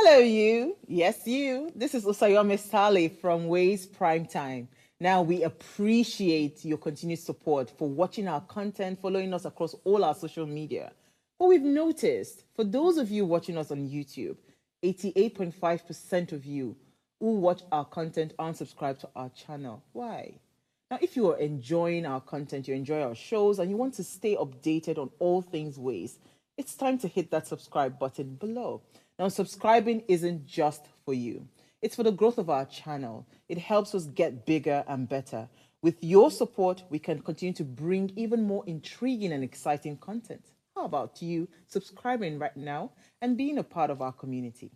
Hello, you. Yes, you. This is Osayome Sale from Ways Primetime. Now, we appreciate your continued support for watching our content, following us across all our social media. But we've noticed, for those of you watching us on YouTube, 88.5% of you who watch our content aren't subscribed to our channel. Why? Now, if you are enjoying our content, you enjoy our shows, and you want to stay updated on all things Ways, it's time to hit that subscribe button below. Now, subscribing isn't just for you. It's for the growth of our channel. It helps us get bigger and better. With your support, we can continue to bring even more intriguing and exciting content. How about you subscribing right now and being a part of our community?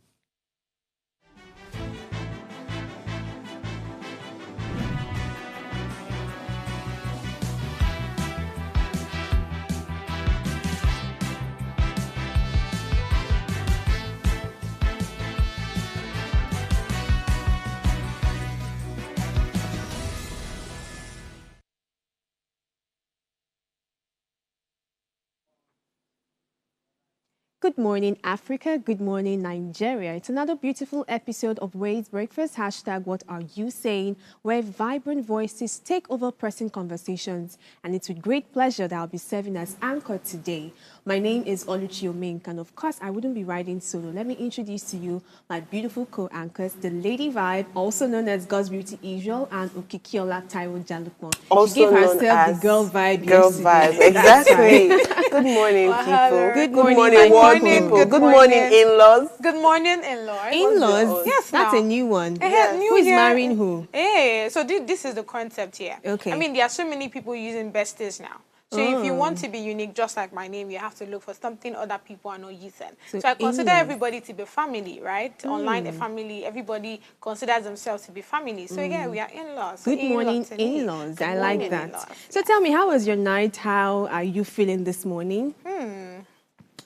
Good morning, Africa. Good morning, Nigeria. It's another beautiful episode of Ways Breakfast, hashtag What Are You Saying, where vibrant voices take over pressing conversations. And it's with great pleasure that I'll be serving as anchor today. My name is Oluchi Omink, and of course, I wouldn't be riding solo. Let me introduce to you my beautiful co-anchors, the Lady Vibe, also known as God's Beauty Israel, and Okikiola Taiwo Jalukmo. Also she gave known herself as the girl vibe Girl yesterday. vibe, exactly. Good morning, people. Good Good morning, morning, my world people. people. Good morning, in-laws. Good morning, in-laws. In-laws? Yes, That's now. a new one. Yes. Who is marrying who? Yeah, so this is the concept here. Okay. I mean, there are so many people using besties now. So if you want to be unique, just like my name, you have to look for something other people are not using. So I consider in-laws. everybody to be family, right? Online, a family, everybody considers themselves to be family. So yeah, we are in-laws. So Good morning, to me. in-laws. Good I like morning, that. in-laws. So tell me, how was your night? How are you feeling this morning?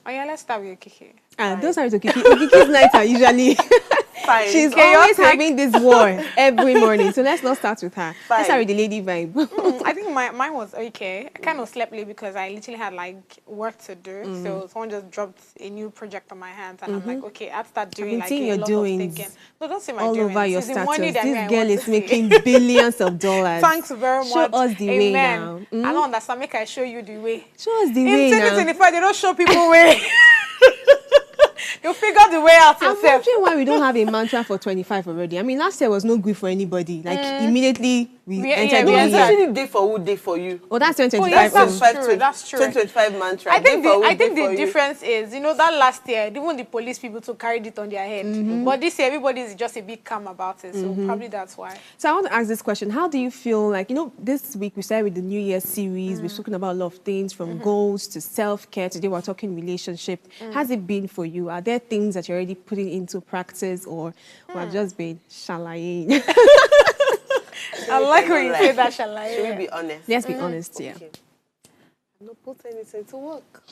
Oh yeah, let's start with Kiki. Those are Okiki. Okiki's nights are usually... Fine. She's Chaotic. always having this war every morning. So let's not start with her. Fine. Let's start with the lady vibe. I think mine was okay. I kind of slept late because I literally had like work to do. So someone just dropped a new project on my hands, and I'm like, okay, I'll start doing been like seeing a your lot doings of thinking. No, don't say my All doings. over your It's the money status. that This I girl want is to making see. billions of dollars. Thanks very much. Show us the way Amen. now. I don't understand. Make I show you the way. Show us the In way now. 2025, they don't show people way. You figure the way out I'm yourself. wondering why we don't have a mantra for 25 already. I mean, last year was no good for anybody. Like, immediately we entered No, the it's new year. actually day for who, day for you. Oh, that's 2025. yes, that's oh. 2025, true, that's true. 2025 mantra. I think day for who, I day think for the you. difference is, you know, that last year, even the police people too carried it on their head. But this year, everybody is just a bit calm about it. So probably that's why. So I want to ask this question. How do you feel like, you know, this week we started with the New Year series. We've spoken about a lot of things from goals to self-care. Today we're talking relationship. Has it been for you? Are there things that you're already putting into practice, or we're just been shalaying? I like when you say that, Should we Shalai. be honest? Let's be honest, yeah. Okay. I'm not put anything to work.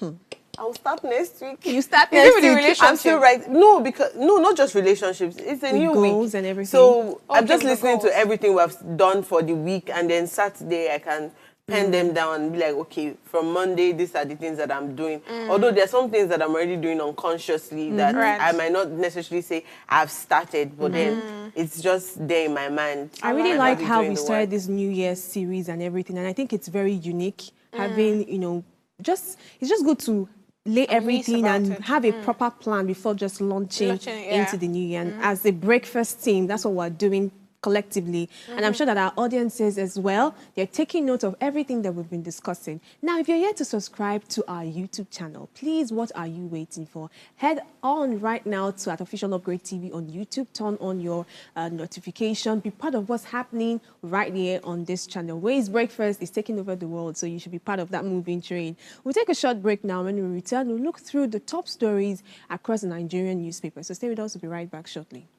I'll start next week. You start Is it next with the week. relationship? I'm still right. No, because not just relationships. It's a With new goals week and everything. So I'm Okay, just the listening goals. to everything we've done for the week, and then Saturday I can pen them down and be like, okay, from Monday these are the things that I'm doing. Although there's some things that I'm already doing unconsciously that Right. I might not necessarily say I've started, but then it's just there in my mind. I really My like body how doing we the started work. this New Year series and everything, and I think it's very unique. Having, you know, it's just good to lay everything about and it. have a proper plan before just launching Launching, yeah. into the new year. And as a breakfast team, that's what we're doing collectively. And I'm sure that our audiences as well, they're taking note of everything that we've been discussing. Now, if you're yet to subscribe to our YouTube channel, please, what are you waiting for? Head on right now to at Official Upgrade TV on YouTube, turn on your notification, be part of what's happening right here on this channel. Ways Breakfast is taking over the world, so you should be part of that moving train. We'll take a short break now. When we return, we'll look through the top stories across the Nigerian newspapers. So stay with us, we'll be right back shortly.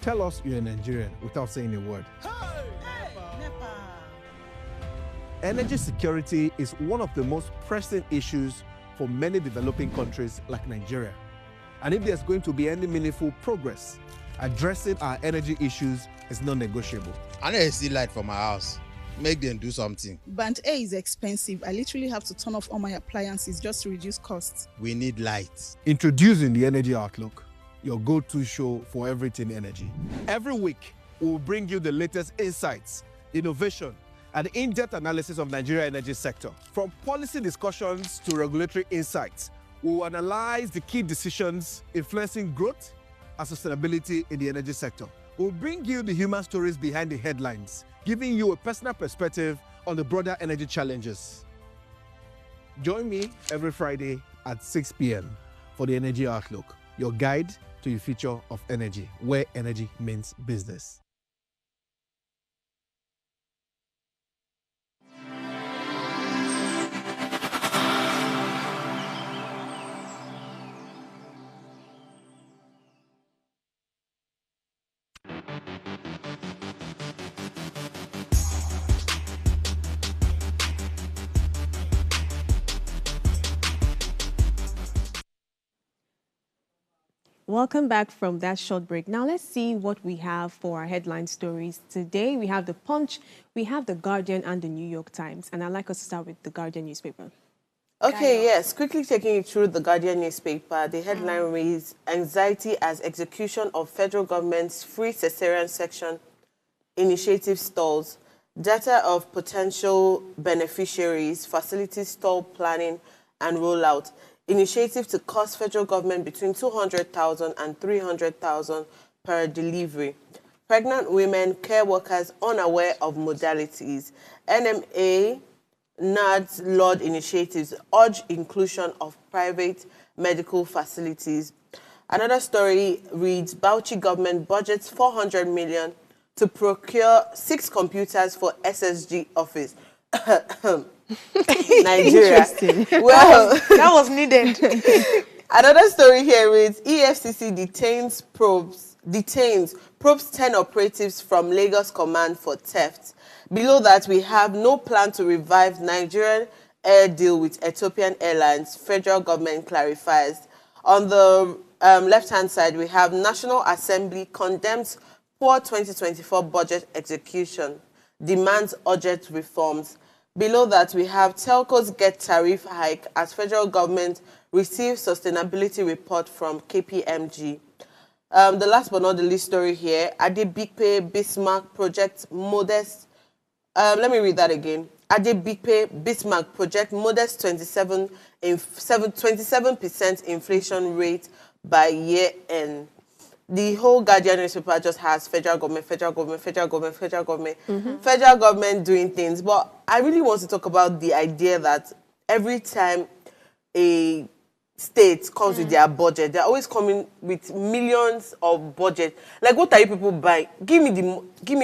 Tell us you're a Nigerian without saying a word. Energy security is one of the most pressing issues for many developing countries like Nigeria. And if there's going to be any meaningful progress, Addressing our energy issues is non-negotiable. I know see light for my house. Make them do something. Band A is expensive. I literally have to turn off all my appliances just to reduce costs. We need light. Introducing the Energy Outlook, your go-to show for everything energy. Every week, we will bring you the latest insights, innovation, and in-depth analysis of Nigeria energy sector. From policy discussions to regulatory insights, we will analyze the key decisions influencing growth and sustainability in the energy sector. We'll bring you the human stories behind the headlines, giving you a personal perspective on the broader energy challenges. Join me every Friday at 6 p.m. for the Energy Outlook, your guide to the future of energy, where energy means business. Welcome back from that short break. Now let's see what we have for our headline stories. Today we have The Punch, we have The Guardian and The New York Times. And I'd like us to start with The Guardian newspaper. Okay, yes. Quickly taking you through the Guardian newspaper, the headline reads, Anxiety as execution of federal government's free cesarean section initiative stalls. Data of potential beneficiaries, facilities stall planning and rollout. Initiative to cost federal government between 200,000 and 300,000 per delivery. Pregnant women, care workers unaware of modalities. NMA, NADS, Lord initiatives urge inclusion of private medical facilities. Another story reads, Bauchi government budgets 400 million to procure 6 computers for SSG office. Nigeria. Well, That was needed. another story here reads, EFCC probes 10 operatives from Lagos Command for theft. Below that, we have no plan to revive Nigerian air deal with Ethiopian Airlines. Federal government clarifies. On the left-hand side, we have National Assembly condemns poor 2024 budget execution, demands urgent reforms. Below that, we have telcos get tariff hike as federal government receives sustainability report from KPMG. The last but not the least story here, Adebikpe Bismarck project modest. Let me read that again. Adebikpe Bismarck project modest 27% inflation rate by year end. The whole Guardian newspaper just has federal government, federal government, federal government, federal government, federal government doing things. But I really want to talk about the idea that every time a state comes with their budget, they're always coming with millions of budget. Like, what are you people buying? Give me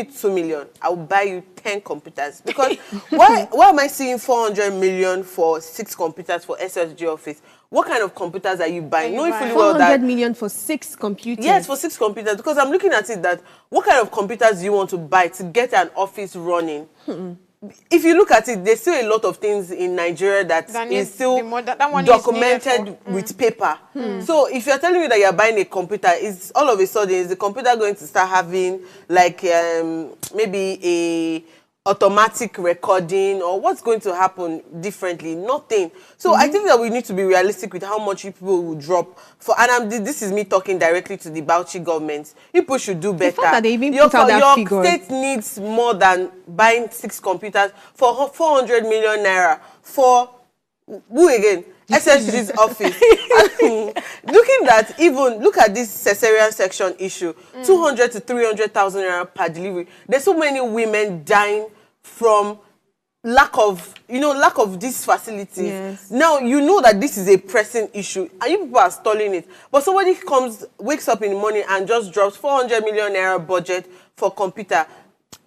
2 million. I'll buy you 10 computers. Because why am I seeing 400 million for 6 computers for SSG office? What kind of computers are you buying? Knowing fully well 400 that million for 6 computers. yes, for 6 computers. Because I'm looking at it that what kind of computers do you want to buy to get an office running? If you look at it, there's still a lot of things in Nigeria that is still that one is documented with paper. So if you're telling me that you're buying a computer, is all of a sudden is the computer going to start having like maybe a automatic recording, or what's going to happen differently? Nothing. So I think that we need to be realistic with how much people will drop for. And this is me talking directly to the Bauchi government. People should do better. The fact that they even your put out that your figure. state needs more than buying 6 computers for 400 million naira for who again? SSG's office. Look at this cesarean section issue. 200 to 300,000 naira per delivery. There's so many women dying from lack of these facilities. Yes. Now you know that this is a pressing issue and you people are stalling it. But somebody wakes up in the morning and just drops 400 million naira budget for computer.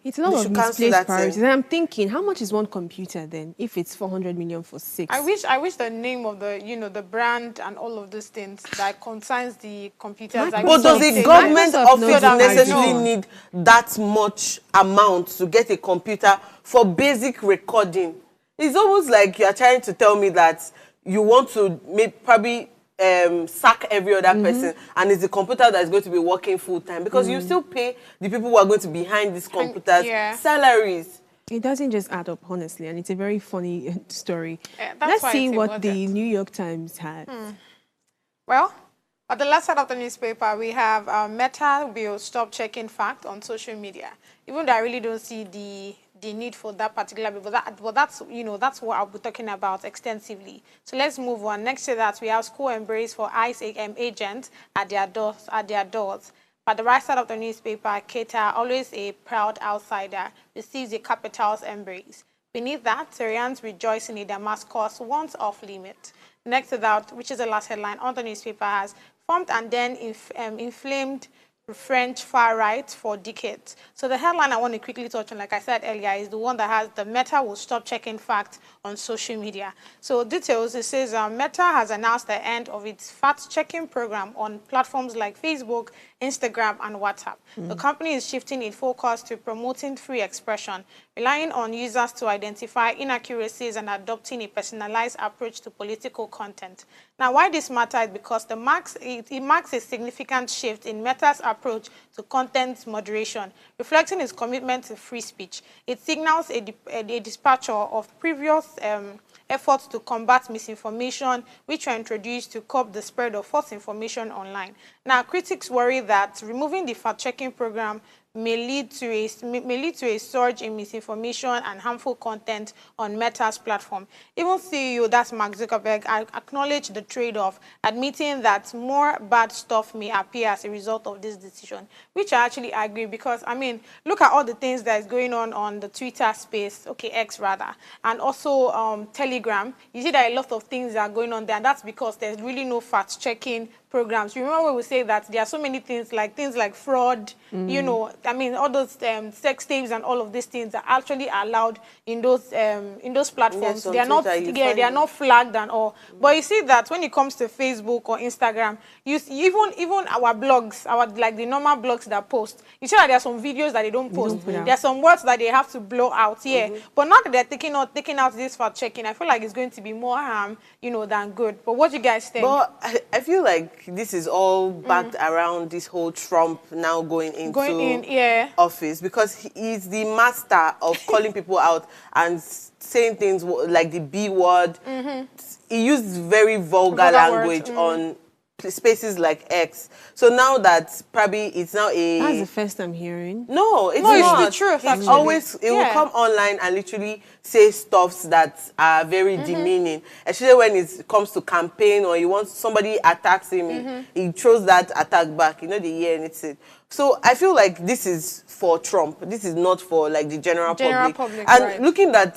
It's a lot They of should cancel misplaced that priorities. thing. And I'm thinking, how much is one computer then if it's 400 million for 6? I wish the name of the brand and all of those things that concerns the computers. But But does Microsoft a government knows office that. necessarily No. need that much amount to get a computer for basic recording? It's almost like you are trying to tell me that you want to probably sack every other person, and it's the computer that's going to be working full time, because you still pay the people who are going to be behind these computers salaries. It doesn't just add up, honestly, and it's a very funny story. That's Let's why see it's what worth the it. New York Times had. Well, at the last side of the newspaper, we have Meta will stop checking fact on social media. Even though I really don't see the need for that particular, but that's, you know, that's what I'll be talking about extensively. So let's move on. Next to that, we have school embrace for ICE agents at their doors. But the right side of the newspaper, Keita, always a proud outsider, receives a capital's embrace. Beneath that, Syrians rejoicing in Damascus once off limit. Next to that, which is the last headline on the newspaper, has formed and then inflamed French far right for decades. So the headline I want to quickly touch on, like I said earlier, is the one that has the Meta will stop checking facts on social media. So details, it says Meta has announced the end of its fact-checking program on platforms like Facebook, Instagram, and WhatsApp. The company is shifting its focus to promoting free expression, relying on users to identify inaccuracies and adopting a personalized approach to political content. Now, why this matters is because it marks a significant shift in Meta's approach to content moderation, reflecting its commitment to free speech. It signals a departure of previous efforts to combat misinformation, which were introduced to curb the spread of false information online. Now, critics worry that removing the fact-checking program may lead to a surge in misinformation and harmful content on Meta's platform. Even CEO, that's Mark Zuckerberg, acknowledged the trade-off, admitting that more bad stuff may appear as a result of this decision, which I actually agree, because, I mean, look at all the things that is going on the Twitter space, okay, X rather, and also Telegram. You see that a lot of things are going on there, and that's because there's really no fact-checking programs. You remember when we say that there are so many things like fraud, you know, I mean, all those sex tapes and all of these things are actually allowed in those platforms. Yes, on they are not, Twitter, they are not flagged and all. But you see that when it comes to Facebook or Instagram, you see, even our blogs, like the normal blogs that post, you see that there are some videos that they don't post. There are some words that they have to blow out. But now that they're taking out this fact checking, I feel like it's going to be more harm, you know, than good. But what do you guys think? But I feel like this is all backed around this whole Trump now going into office, because he's the master of calling people out and saying things like the B word. He used very vulgar language on spaces like X. So now that probably it's now That's the first I'm hearing. No, it's not. It's the truth. It's always, it will come online and literally say stuffs that are very demeaning, especially when it comes to campaign or you want somebody attacks him, he throws that attack back. You know, they hear anything. So I feel like this is for Trump. This is not for like the general public. And looking at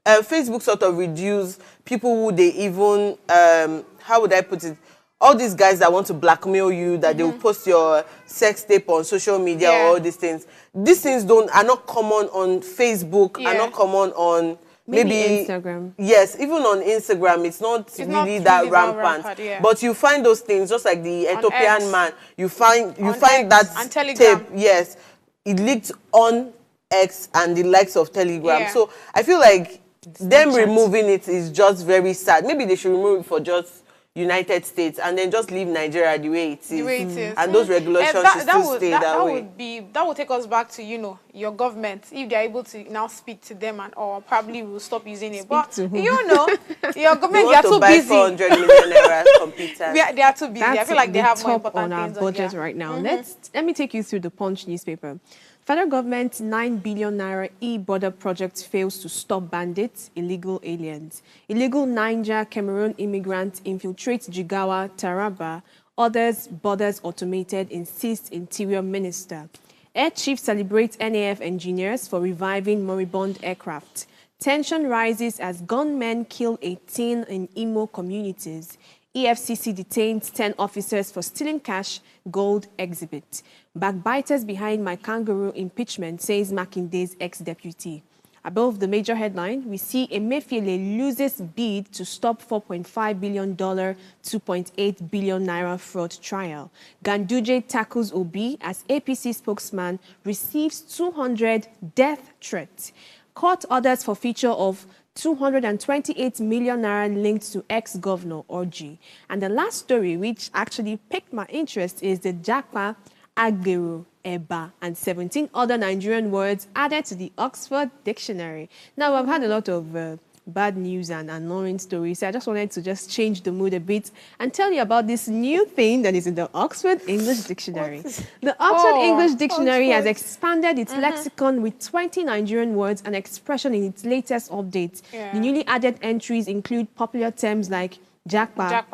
Facebook sort of reduce people who they even, how would I put it? All these guys that want to blackmail you, that they will post your sex tape on social media or all these things. These things are not common on Facebook, are not common on maybe Instagram. Yes, even on Instagram, it's not really that rampant. But you find those things, just like the Ethiopian man. You find that tape. Yes, it leaked on X and the likes of Telegram. So I feel like them removing it is just very sad. Maybe they should remove it for just United States and then just leave Nigeria the way it is. And those regulations should still stay that way. That would take us back to, you know, your government. If they're able to now speak to them and or probably will stop using it. But you know, your government, they are too busy. 400 million naira computers. They are too busy. I feel like they have more important on things our budget right now. Let me take you through the Punch newspaper. Federal government 9 billion naira e-border project fails to stop bandits, illegal aliens. Illegal Niger Cameroon immigrants infiltrate Jigawa, Taraba. Others borders automated, insists Interior Minister. Air Chief celebrates NAF engineers for reviving moribund aircraft. Tension rises as gunmen kill 18 in Imo communities. EFCC detains 10 officers for stealing cash, gold exhibit. Backbiters behind my kangaroo impeachment, says Makinde's ex-deputy. Above the major headline, we see Emefiele loses bid to stop $4.5 billion, 2.8 billion naira fraud trial. Ganduje tackles Obi as APC spokesman receives 200 death threats. Court orders for feature of 228 million naira linked to ex-governor Orji. And the last story, which actually piqued my interest, is the Japa, Agbero, Eba, and 17 other Nigerian words added to the Oxford Dictionary. Now, I've had a lot of bad news and annoying stories, so I just wanted to just change the mood a bit and tell you about this new thing that is in the Oxford English Dictionary. The Oxford English Dictionary has expanded its lexicon with 20 Nigerian words and expression in its latest update. The newly added entries include popular terms like Japa,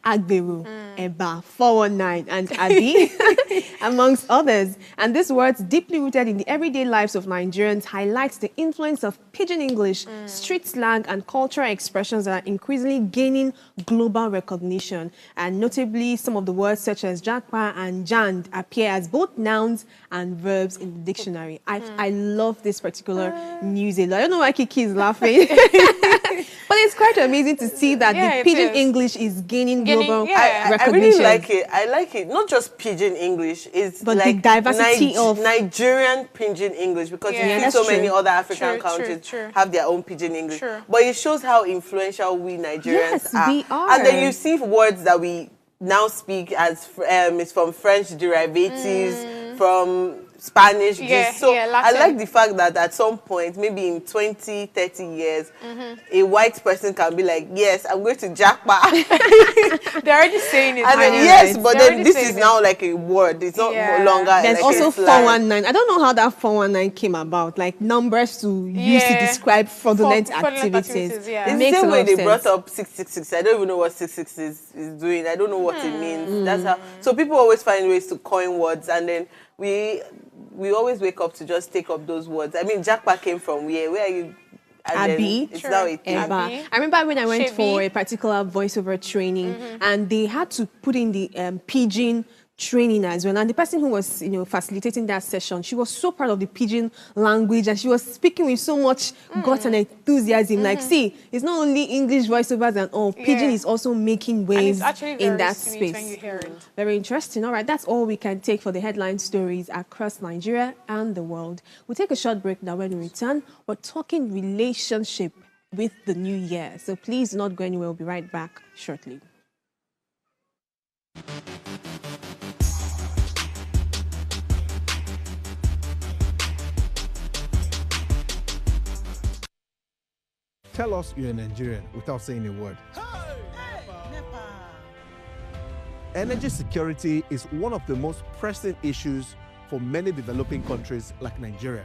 Agbero, Eba, 419, and Abi, amongst others. And these words, deeply rooted in the everyday lives of Nigerians, highlights the influence of Pidgin English, street slang, and cultural expressions that are increasingly gaining global recognition. And notably, some of the words such as Japa and Jand appear as both nouns and verbs in the dictionary. I love this particular news. I don't know why Kiki is laughing. But it's quite amazing to see that the Pidgin English is gaining global recognition. I really like it. I like it. Not just Pidgin English, it's but like the diversity of Nigerian Pidgin English, because you see so many other African countries have their own Pidgin English. But it shows how influential we Nigerians are. We are. And then you see words that we now speak as it's from French derivatives, from Spanish. I like the fact that at some point, maybe in 20, 30 years, a white person can be like, yes, I'm going to Japa. They're already saying it. And then, yes, but then this is now like a word. It's not longer. There's like also 419. I don't know how that 419 came about, like numbers to use to describe fraudulent activities. It's the same way they brought up 666. I don't even know what 666 is doing. I don't know what it means. That's how. So people always find ways to coin words, and then we always wake up to just take up those words. I mean, Japa came from where? Where are you? Abi, it's now a thing. Eba. I remember when I went for a particular voiceover training, and they had to put in the Pidgin training as well. And the person who was, facilitating that session, she was so proud of the Pidgin language, and she was speaking with so much guts and enthusiasm. Like, see, it's not only English voiceovers and all. Pidgin is also making waves in that space. When you hear it. Very interesting. All right, that's all we can take for the headline stories across Nigeria and the world. We'll take a short break now. When we return, we're talking relationship with the new year. So please do not go anywhere. We'll be right back shortly. Tell us you're a Nigerian without saying a word. Energy security is one of the most pressing issues for many developing countries like Nigeria.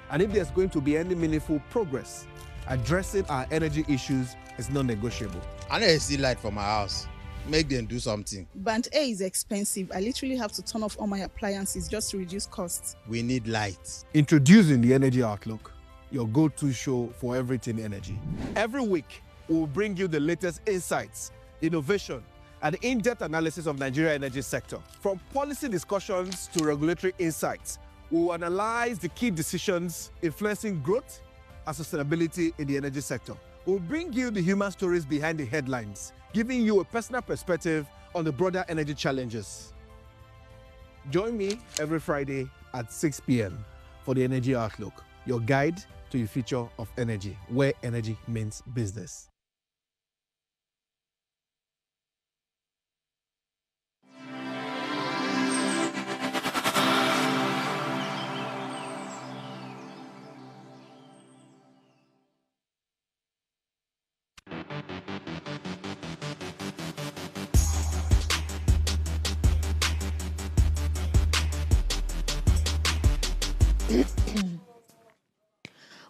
And if there's going to be any meaningful progress, addressing our energy issues is non-negotiable. I know you see light from my house. Make them do something. Band A is expensive. I literally have to turn off all my appliances just to reduce costs. We need light. Introducing the Energy Outlook, your go-to show for everything energy. Every week, we'll bring you the latest insights, innovation, and in-depth analysis of Nigeria's energy sector. From policy discussions to regulatory insights, we'll analyze the key decisions influencing growth and sustainability in the energy sector. We'll bring you the human stories behind the headlines, giving you a personal perspective on the broader energy challenges. Join me every Friday at 6 p.m. for the Energy Outlook, your guide to the future of energy, where energy means business.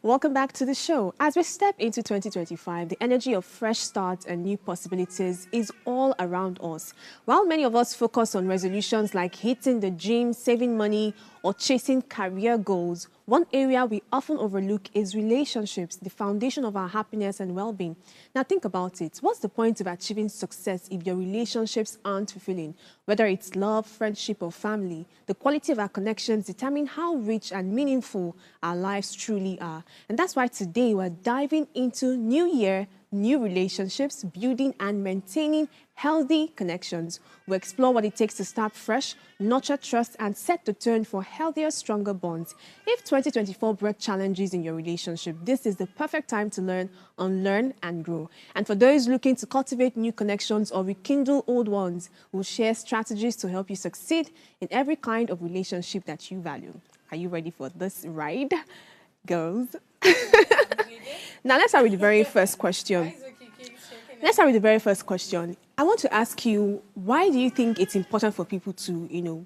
Welcome back to the show. As we step into 2025, the energy of fresh starts and new possibilities is all around us. While many of us focus on resolutions like hitting the gym, saving money, or chasing career goals, one area we often overlook is relationships, the foundation of our happiness and well-being. Now think about it. What's the point of achieving success if your relationships aren't fulfilling? Whether it's love, friendship, or family, the quality of our connections determine how rich and meaningful our lives truly are. And that's why today we're diving into New Year, new relationships, building and maintaining healthy connections. We'll explore what it takes to start fresh, nurture trust, and set the tone for healthier, stronger bonds. If 2024 brought challenges in your relationship, this is the perfect time to learn, unlearn, and grow. And for those looking to cultivate new connections or rekindle old ones, we'll share strategies to help you succeed in every kind of relationship that you value. Are you ready for this ride, girls? Now, let's start with the very first question. I want to ask you, why do you think it's important for people to,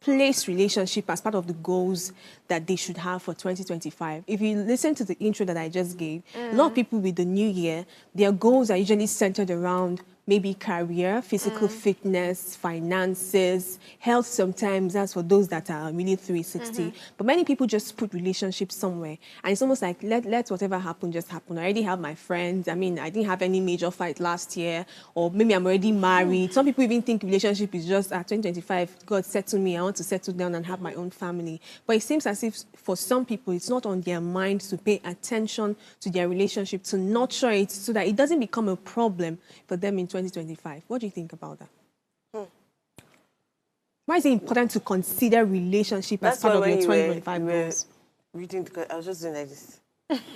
place relationship as part of the goals that they should have for 2025? If you listen to the intro that I just gave, a lot of people with the new year, their goals are usually centered around maybe career, physical fitness, finances, health sometimes. That's for those that are really 360. But many people just put relationships somewhere. And it's almost like, let whatever happen just happen. I already have my friends. I mean, I didn't have any major fight last year. Or maybe I'm already married. Some people even think relationship is just, at 2025, God said to me, I want to settle down and have my own family. But it seems as if for some people, it's not on their mind to pay attention to their relationship, to nurture it so that it doesn't become a problem for them in 2025. What do you think about that? Why is it important to consider relationship as part of your 2025 goals? Reading, I was just doing like this.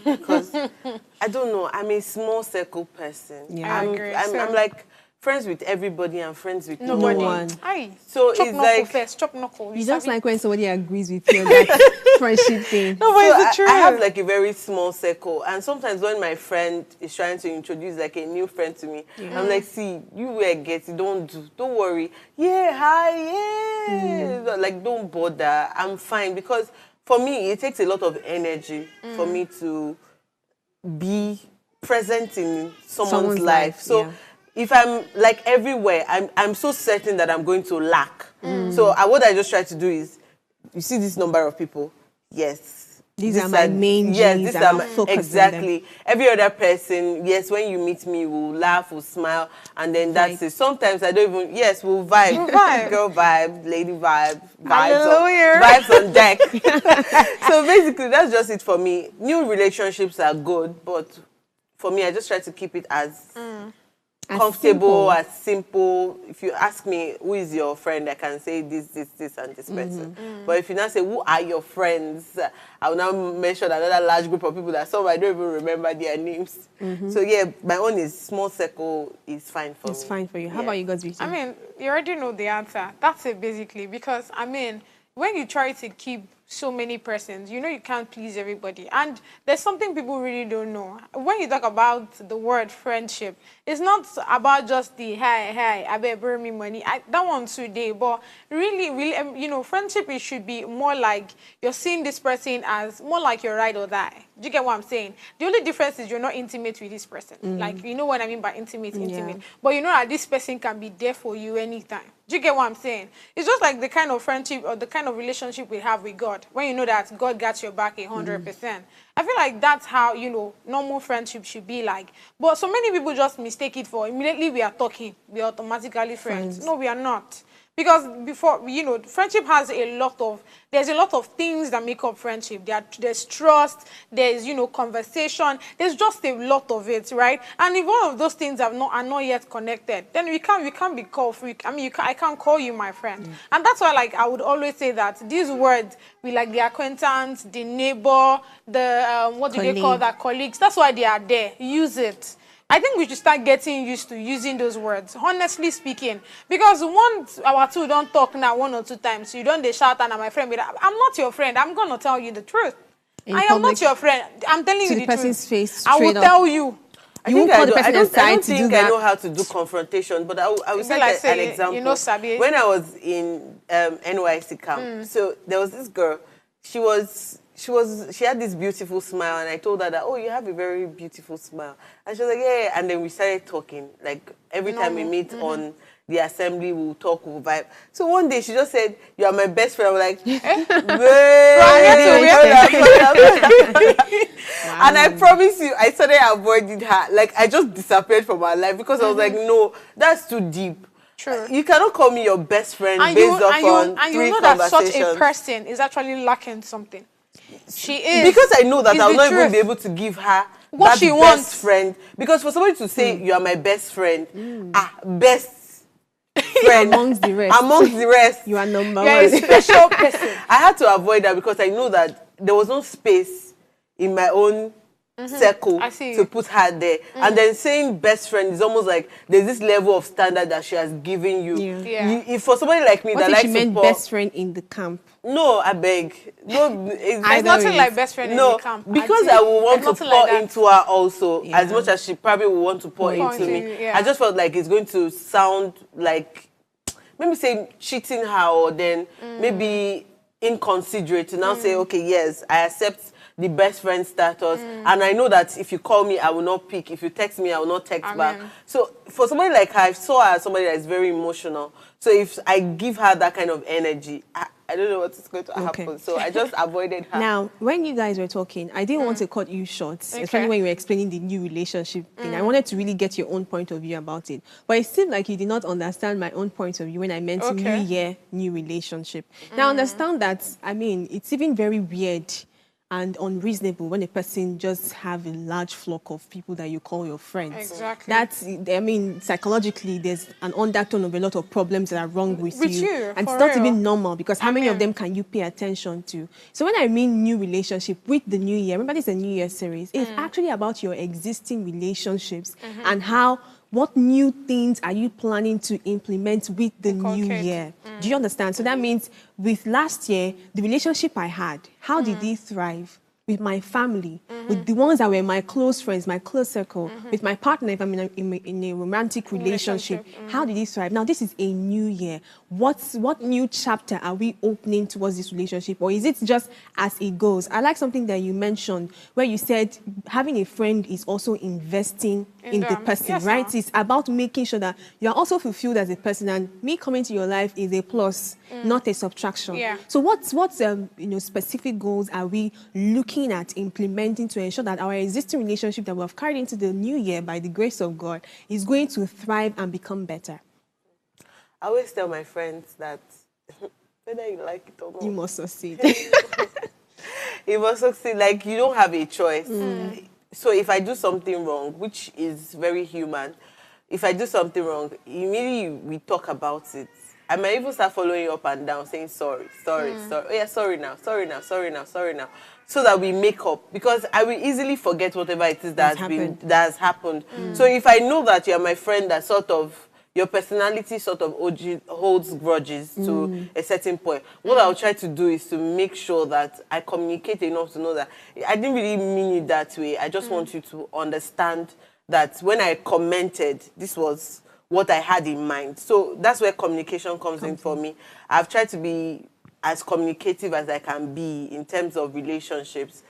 Because, I don't know, I'm a small circle person. Yeah. I agree. I'm like friends with everybody and friends with no one. one. Aye. So Chop it's knuckle like... first, chop knuckle. You just like when somebody agrees with you on that friendship thing. No, but So it's true. I have like a very small circle, and sometimes when my friend is trying to introduce like a new friend to me, I'm like, see, you were getting, don't worry. Yeah, hi, yeah. Like, don't bother. I'm fine, because for me, it takes a lot of energy for me to be present in someone's life. So yeah. if I'm like everywhere, I'm so certain that I'm going to lack. So what I just try to do is, you see this number of people? Yes. These are my main G's and I'll focus on them. Exactly. Every other person, yes, when you meet me, we'll laugh, we'll smile, and then that's it. Sometimes I don't even, yes, we'll vibe. We'll vibe. Girl vibe, lady vibe, Hallelujah. vibes on deck. So basically, that's just it for me. New relationships are good, but for me, I just try to keep it as comfortable, as simple. If you ask me, who is your friend, I can say this, and this person. But if you now say, who are your friends, I will now mention another large group of people that some I don't even remember their names. So yeah, my own is small circle is fine for me. It's fine for you. How about you guys? I mean, you already know the answer. That's it, basically. Because, I mean, when you try to keep so many persons, you can't please everybody. And there's something people really don't know. When you talk about the word friendship, it's not about just the, hey, I better bring me money. That one today. But really, friendship, it should be more like you're seeing this person as more like your ride or die. Do you get what I'm saying? The only difference is you're not intimate with this person. Like, you know what I mean by intimate. Yeah. But you know that this person can be there for you anytime. Do you get what I'm saying? It's just like the kind of friendship or the kind of relationship we have with God. When you know that God got your back 100%. I feel like that's how, normal friendship should be like. But so many people just mistake it for immediately we are talking, we are automatically friends. No, we are not. Because before, friendship has there's a lot of things that make up friendship. There's trust, there's, conversation, there's just a lot of it, right? And if one of those things are not yet connected, then we can't be called freak. I mean, I can't call you my friend. And that's why, I would always say that these words, we like the acquaintance, the neighbor, the, what do they call that, colleagues, that's why they are there. Use it. I think we should start getting used to using those words, honestly speaking. Because once our two don't talk now 1 or 2 times, you don't they shout and I'm my friend. I'm not your friend. I'm going to tell you the truth. I am not your friend. I'm telling you the truth. To the person's face, I will tell you. You won't call the person aside to do that. I don't know how to do confrontation, but I will cite an example. Sabi. When I was in NYC camp, so there was this girl. She had this beautiful smile, and I told her that, oh, you have a very beautiful smile. And she was like, yeah. And then we started talking. Like, every time we meet on the assembly, we'll talk, we'll vibe. So one day, she just said, you are my best friend. I'm like, And I promise you, I started avoiding her. Like, I just disappeared from her life because I was like, no, that's too deep. True. You cannot call me your best friend and based off on and three you know that conversations. such a person is actually lacking something. She is. Because I know that It's I'll the not even truth. be able to give her what that she best wants. friend. Because for somebody to say you are my best friend, best friend Amongst the rest. amongst the rest, You are number You're a one. special person. I had to avoid that because I know that there was no space in my own circle I see. to put her there. And then saying best friend is almost like there's this level of standard that she has given you. Yeah. Yeah. If for somebody like me What that if likes she to meant pour, best friend in the camp? no, I beg. No, it's There's Either nothing way. like best friend in no, the camp. because Auntie. I will want to There's pour nothing like that. into her also, Yeah. as much as she probably will want to pour Pour into into me. you, yeah. I just felt like it's going to sound like maybe say cheating her, or then maybe inconsiderate to now say, okay, yes, I accept the best friend status, and I know that if you call me, I will not pick. If you text me, I will not text back. Amen. So for somebody like her, I saw her as somebody that is very emotional. So if I give her that kind of energy, I don't know what is going to happen. So I just avoided her. Now, when you guys were talking, I didn't want to cut you short, especially when you were explaining the new relationship thing. I wanted to really get your own point of view about it. But it seemed like you did not understand my own point of view when I mentioned Okay. new year, new relationship. Now, understand that, I mean, it's even very weird and unreasonable when a person just have a large flock of people that you call your friends. Exactly. That's, I mean, psychologically, there's an undertone of a lot of problems that are wrong with With you. you, And for it's not real. even normal, because how many of Amen. them can you pay attention to? So when I mean new relationship with the new year, remember this is a new year series, it's actually about your existing relationships and how, what new things are you planning to implement with the new Inculcate. year? Do you understand? So that means with last year, the relationship I had, how did it thrive? With my family, with the ones that were my close friends, my close circle, with my partner, if I'm in a romantic relationship, how did it thrive? Now, this is a new year. What new chapter are we opening towards this relationship? Or is it just as it goes? I like something that you mentioned where you said having a friend is also investing in the them. person, Yes, right? ma'am. It's about making sure that you're also fulfilled as a person, and me coming to your life is a plus, not a subtraction. Yeah. So what specific goals are we looking at implementing to ensure that our existing relationship that we have carried into the new year by the grace of God is going to thrive and become better? I always tell my friends that whether you like it or not, You must succeed. you must succeed. Like, you don't have a choice. So if I do something wrong, which is very human, if I do something wrong, immediately we talk about it. I might even start following you up and down, saying sorry. Oh yeah, sorry now. So that we make up. Because I will easily forget whatever it is that has happened. So if I know that you're my friend, that sort of your personality sort of holds grudges to a certain point, what I'll try to do is to make sure that I communicate enough to know that I didn't really mean it that way. I just want you to understand that when I commented, this was what I had in mind. So that's where communication comes in for me. I've tried to be as communicative as I can be in terms of relationships.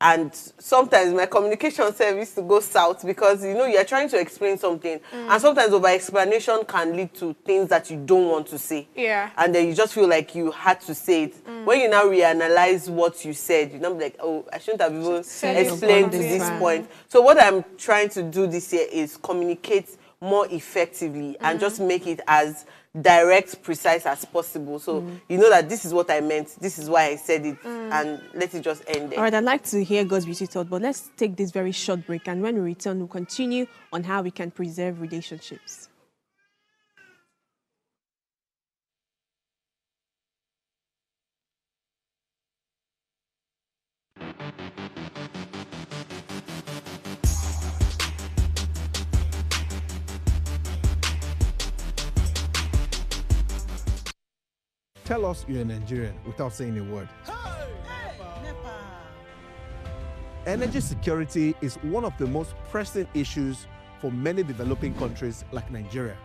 And sometimes my communication service to go south because, you know, you're trying to explain something. And sometimes over-explanation can lead to things that you don't want to say. Yeah. And then you just feel like you had to say it. When you now reanalyze what you said, you know, like, oh, I shouldn't have even explained to this point. So what I'm trying to do this year is communicate more effectively and just make it as direct, precise as possible. So you know that this is what I meant, this is why I said it, and let it just end there. All right, I'd like to hear God's beauty thought, but let's take this very short break, and when we return, we'll continue on how we can preserve relationships. Tell us you're a Nigerian without saying a word. Energy security is one of the most pressing issues for many developing countries like Nigeria.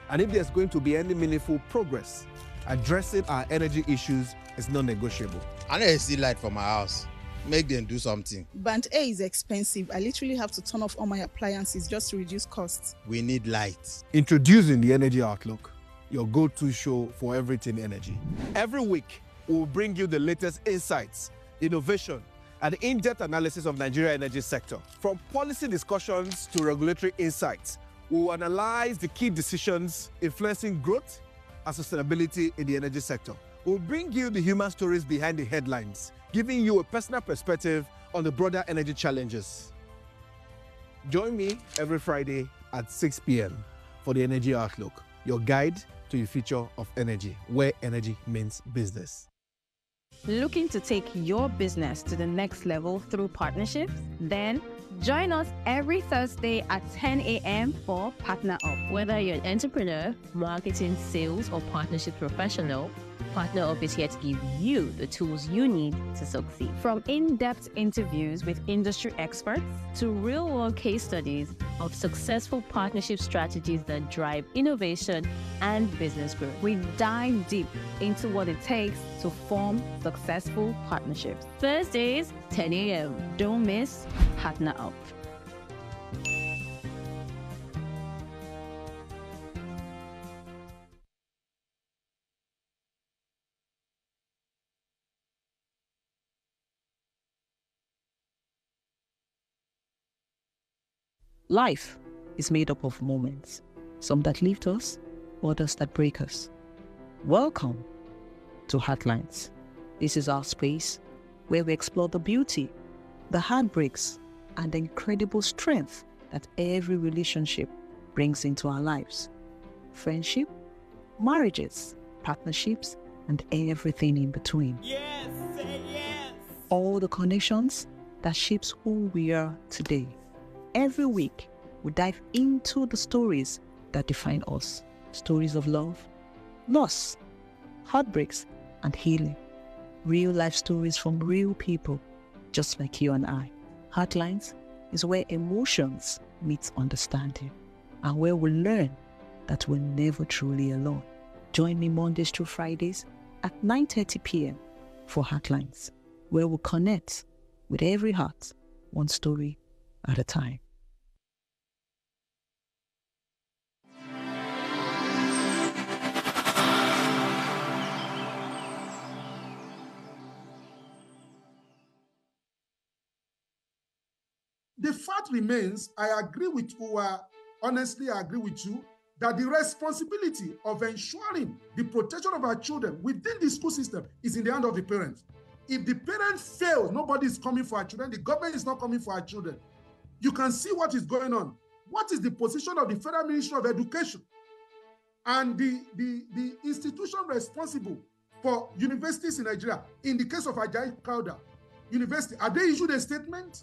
And if there's going to be any meaningful progress, addressing our energy issues is non-negotiable. I need to see light for my house. Make them do something. Band A is expensive. I literally have to turn off all my appliances just to reduce costs. We need light. Introducing the Energy Outlook, your go-to show for everything energy. Every week, we'll bring you the latest insights, innovation, and in-depth analysis of Nigeria's energy sector. From policy discussions to regulatory insights, we'll analyze the key decisions influencing growth and sustainability in the energy sector. We'll bring you the human stories behind the headlines, giving you a personal perspective on the broader energy challenges. Join me every Friday at 6 p.m. for the Energy Outlook, your guide to the future of energy, where energy means business. Looking to take your business to the next level through partnerships? Then join us every Thursday at 10 a.m. for Partner Up. Whether you're an entrepreneur, marketing, sales, or partnership professional, Partner Up is here to give you the tools you need to succeed. From in-depth interviews with industry experts to real-world case studies of successful partnership strategies that drive innovation and business growth. We dive deep into what it takes to form successful partnerships. Thursdays, 10 a.m. Don't miss Partner Up. Life is made up of moments, some that lift us, others that break us. Welcome to Heartlines. This is our space where we explore the beauty, the heartbreaks, and the incredible strength that every relationship brings into our lives. Friendship, marriages, partnerships, and everything in between. Yes, say yes! All the connections that shapes who we are today. Every week, we dive into the stories that define us. Stories of love, loss, heartbreaks, and healing. Real life stories from real people, just like you and I. Heartlines is where emotions meet understanding, and where we learn that we're never truly alone. Join me Mondays through Fridays at 9:30 p.m. for Heartlines, where we'll connect with every heart, one story at a time. The fact remains, I agree with Uwa, honestly, I agree with you, that the responsibility of ensuring the protection of our children within the school system is in the hand of the parents. If the parents fail, nobody is coming for our children, the government is not coming for our children. You can see what is going on. What is the position of the Federal Ministry of Education and the institution responsible for universities in Nigeria? In the case of Ajayi Crowther University, have they issued a statement?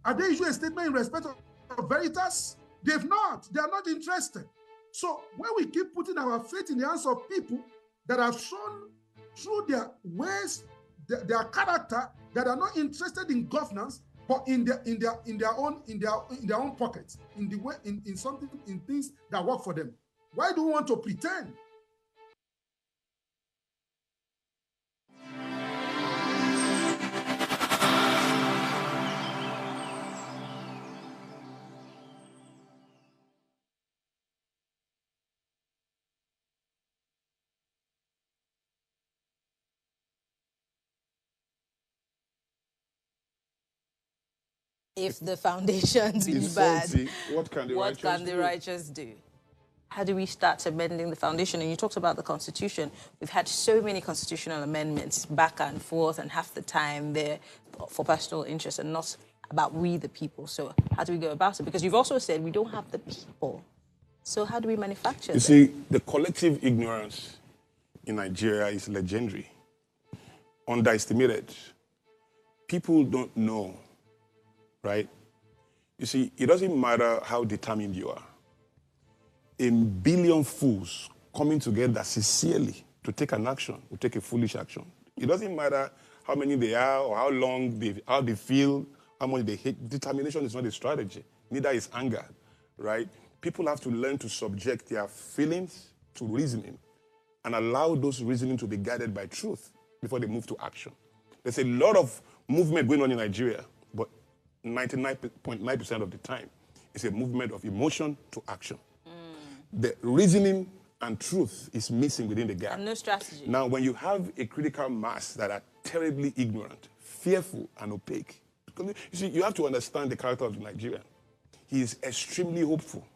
Have they issued a statement in respect of Veritas? They've not. They are not interested. So when we keep putting our faith in the hands of people that have shown through their ways, their character, that are not interested in governance, but in their own pockets, in the way in something, in things that work for them. Why do we want to pretend? If the foundations be bad, what can the righteous do? How do we start amending the foundation? And you talked about the Constitution. We've had so many constitutional amendments back and forth, and half the time they're for personal interest and not about we the people. So how do we go about it? Because you've also said we don't have the people. So how do we manufacture them? See, the collective ignorance in Nigeria is legendary, underestimated. People don't know. Right? You see, it doesn't matter how determined you are. A billion fools coming together sincerely to take an action will take a foolish action. It doesn't matter how many they are or how they feel, how much they hate. Determination is not a strategy. Neither is anger, right? People have to learn to subject their feelings to reasoning and allow those reasoning to be guided by truth before they move to action. There's a lot of movement going on in Nigeria, but 99.9% of the time, it's a movement of emotion to action. The reasoning and truth is missing within the gap. And no strategy. Now, when you have a critical mass that are terribly ignorant, fearful, and opaque, because you see, you have to understand the character of the Nigerian. He is extremely hopeful.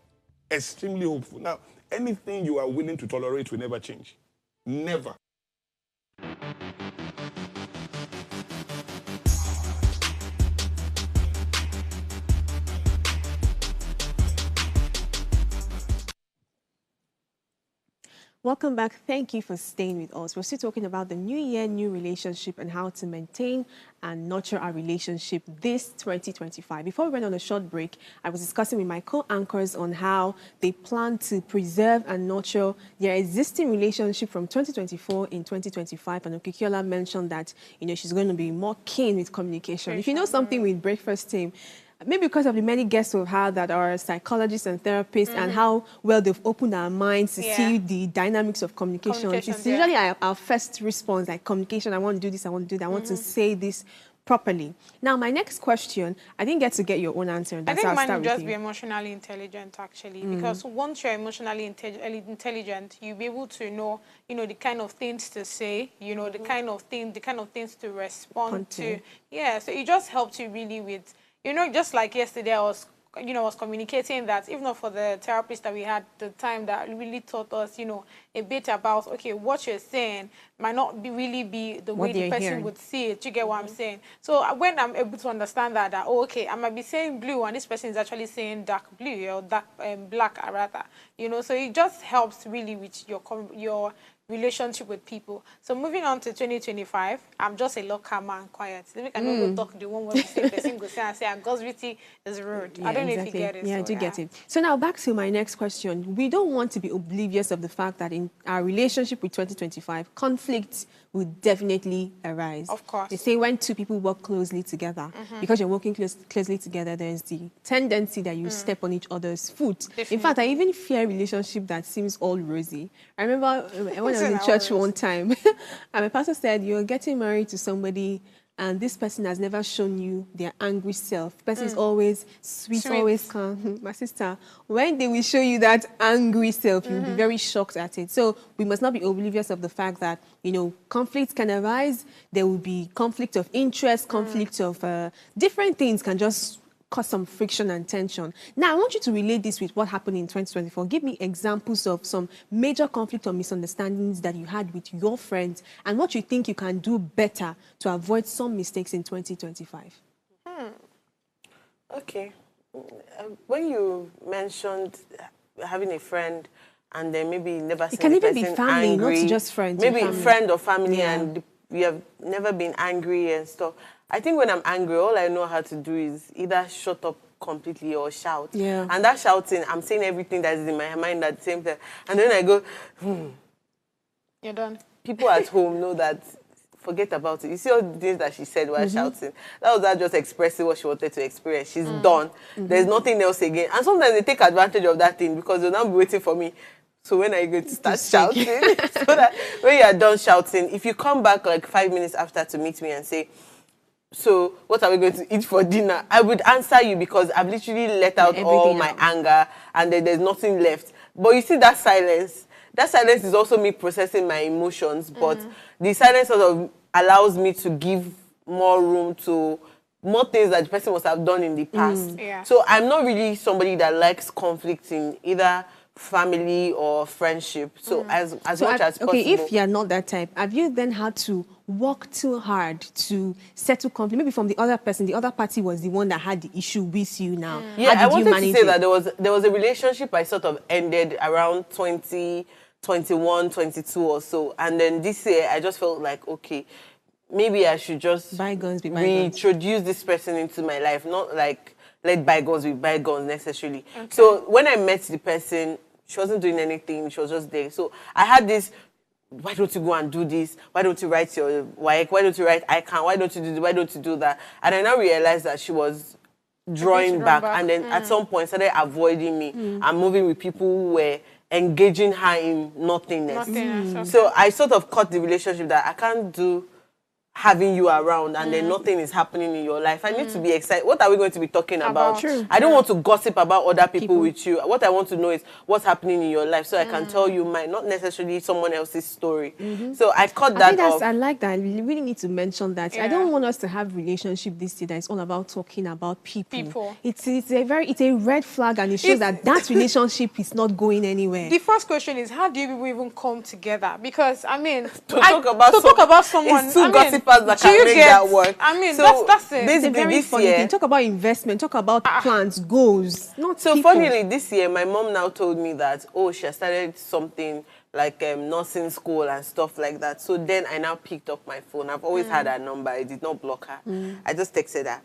Extremely hopeful. Now, anything you are willing to tolerate will never change. Never. Welcome back. Thank you for staying with us. We're still talking about the new year, new relationship, and how to maintain and nurture our relationship this 2025. Before we went on a short break, I was discussing with my co-anchors on how they plan to preserve and nurture their existing relationship from 2024 in 2025. And Okikiola mentioned that, she's going to be more keen with communication. If you know something with Breakfast Team, maybe because of the many guests we've had that are psychologists and therapists and how well they've opened our minds to see the dynamics of communication. It's usually our first response, like communication, I want to do this, I want to do that, I want to say this properly. Now, my next question, I didn't get your own answer. I think mine would just be emotionally intelligent, actually, because once you're emotionally intelligent, you'll be able to know, the kind of things to say, the kind of things to respond to. Yeah, so it just helps you really with, just like yesterday, I was communicating that, if not for the therapist that we had at the time that really taught us, a bit about, okay, what you're saying might not really be the way the person would see it. You get what I'm saying? So when I'm able to understand that, oh, okay, I might be saying blue and this person is actually saying dark blue or dark black, rather. So it just helps really with your relationship with people. So moving on to 2025, I'm just a lot calmer and quiet. I can go talk the one where the same person go say and say, Gosviti is rude. I don't know if you get it. Yeah, I do get it. So now back to my next question. We don't want to be oblivious of the fact that in our relationship with 2025, conflict will definitely arise. Of course. They say when two people work closely together, because you're working closely together, there's the tendency that you step on each other's foot. Definitely. In fact, I even fear a relationship that seems all rosy. I remember when I was in church one time, and my pastor said, you're getting married to somebody and this person has never shown you their angry self. The person is always sweet, always calm. My sister, when they will show you that angry self, you'll be very shocked at it. So we must not be oblivious of the fact that, conflicts can arise. There will be conflict of interest, conflict of different things can just cause some friction and tension. Now, I want you to relate this with what happened in 2024. Give me examples of some major conflict or misunderstandings that you had with your friends and what you think you can do better to avoid some mistakes in 2025. Okay. When you mentioned having a friend and then maybe never seen it can even be family, angry, not just friends. Maybe friend or family and you have never been angry and stuff. I think when I'm angry, all I know how to do is either shut up completely or shout. Yeah. And that shouting, I'm saying everything that is in my mind at the same time. And then I go, You're done. People at home know that, forget about it. You see all the things that she said while shouting. That was her just expressing what she wanted to express. She's done. There's nothing else again. And sometimes they take advantage of that thing because they'll now be waiting for me. So when are you going to start shouting? So that when you are done shouting, if you come back like 5 minutes after to meet me and say, so what are we going to eat for dinner? I would answer you because I've literally let out all my anger and then there's nothing left. But you see that silence is also me processing my emotions, but the silence sort of allows me to give more room to more things that the person must have done in the past. So I'm not really somebody that likes conflict in either family or friendship. So as much as possible. Okay, if you're not that type, have you then had to work too hard to settle conflict? Maybe from the other person, the other party was the one that had the issue with you now. Yeah, I wanted to say that there was a relationship I sort of ended around 2021, 22 or so. And then this year, I just felt like, okay, maybe I should just reintroduce this person into my life, not like let bygones be bygones necessarily. Okay. So when I met the person, she wasn't doing anything. She was just there. So I had this, why don't you go and do this? Why don't you write your WAEC? Why don't you write I can? Why don't you do this? Why don't you do that? And I now realized that she was drawing back. And then at some point started avoiding me and moving with people who were engaging her in nothingness. Okay. So I sort of cut the relationship that I can't do having you around and then nothing is happening in your life. I need to be excited. What are we going to be talking about? I don't want to gossip about other people with you. What I want to know is what's happening in your life so I can tell you mine, not necessarily someone else's story. So I cut that off. I like that. We really need to mention that. I don't want us to have relationship this year that is all about talking about people. It's a red flag and it shows that relationship is not going anywhere. The first question is, how do you people even come together? Because I mean, to talk about someone, it's too gossipers that can make that work. I mean, so that's it. It's a very funny thing. Talk about investment, talk about plans, goals, not so people. funnily, this year, my mom now told me that, she has started something like nursing school and stuff like that. So then I now picked up my phone. I've always had her number. I did not block her. I just texted her,